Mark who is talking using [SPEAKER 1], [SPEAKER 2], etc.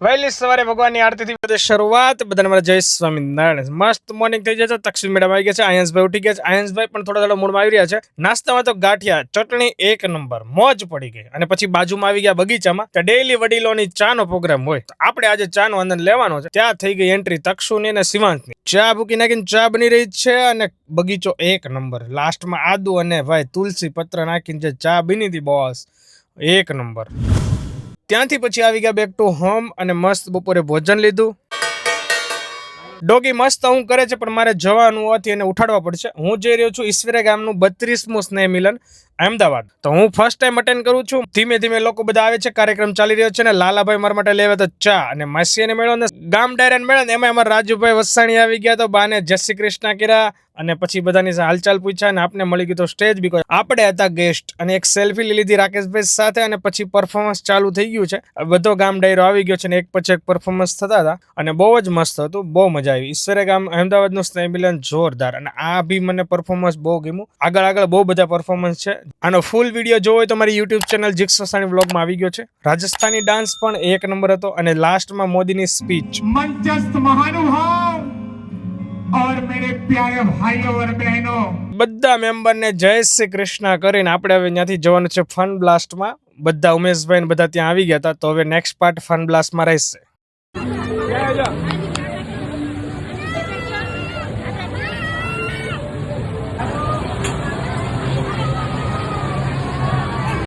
[SPEAKER 1] વહેલી સવારે ભગવાનની આરતીથી બધે શરૂઆત. બધાને મારા જય સ્વામિનારાયણ. મસ્ત મોર્નિંગ થઈ જશે. તક્ષિણ મેડમ આવી ગયા છે, આયંશભાઈ ઉઠી ગયા છે. આયંશભાઈ પણ થોડા મૂડમાં આવી રહ્યા છે. નાસ્તામાં તો ગાંઠિયા ચટણી એક નંબર, મોજ પડી ગઈ. અને પછી બાજુમાં આવી ગયા બગીચામાં, ત્યાં ડેઈલી વડીલોની ચાનો પ્રોગ્રામ હોય. તો આપણે આજે ચાનો આનંદ લેવાનો છે. ત્યાં થઈ ગઈ એન્ટ્રી તક્ષુની અને શિવાંશની. ચા ભૂકી નાખીને ચા બની રહી છે અને બગીચો એક નંબર. લાસ્ટમાં આદુ અને ભાઈ તુલસી પત્ર નાખીને જે ચા બની હતી બોસ, એક નંબર. ત્યાંથી પછી આવી ગયા બેક ટુ હોમ અને મસ્ત બપોરે ભોજન લીધું. ડોગી મસ્ત હું કરે છે પણ મારે જવાનું હોવાથી એને ઉઠાડવા પડશે. હું જઈ રહ્યો છું ઈશ્વરે ગામનું 32મું સ્નેહ મિલન અમદાવાદ. તો હું ફર્સ્ટ ટાઈમ અટેન્ડ કરું છું. ધીમે ધીમે લોકો બધા આવે છે, કાર્યક્રમ ચાલી રહ્યો છે. ને લાલાભાઈ મારા માટે લેવા તો ચા અને માસીને મેળો ને ગામ ડાયરાને મેળો ને એમાં અમારા રાજુભાઈ વસાણી આવી ગયા. તો બાને જય શ્રી કૃષ્ણ કર્યા અને પછી બધાની હાલચાલ પૂછ્યા અને આપને મળી ગયું તો સ્ટેજ બી આપણે હતા ગેસ્ટ અને એક સેલ્ફી લઈ લીધી રાકેશભાઈ સાથે અને પછી પરફોર્મન્સ ચાલુ થઈ ગયું છે. બધો ગામ ડાયરો આવી ગયો છે ને એક પછી એક પરફોર્મન્સ થતા હતા અને બહુ જ મસ્ત હતું, બહુ મજા આવી. ઈશ્વરે ગામ અમદાવાદનું સ્નેહ મિલન જોરદાર અને આ બી મને પરફોર્મન્સ બહુ ગમ્યું. આગળ બહુ બધા પરફોર્મન્સ છે. આનો ફૂલ વિડીયો જોવો હોય તો મારી યુટ્યુબ ચેનલ જીક્સ વસાણી વ્લોગમાં આવી ગયો છે. રાજસ્થાની ડાન્સ પણ એક નંબર હતો અને લાસ્ટમાં મોદીની સ્પીચ. મંચસ્થ મહાનુભાવ और मेरे प्यारे भाइयों और बहनों, બધા મેમ્બરને જય શ્રી કૃષ્ણ કરીને આપણે હવે ત્યાંથી જવાનું છે ફન બ્લાસ્ટમાં. બધા ઉમેશભાઈ ને બધા ત્યાં આવી ગયા હતા. તો હવે નેક્સ્ટ પાર્ટ ફન બ્લાસ્ટમાં રહેશે.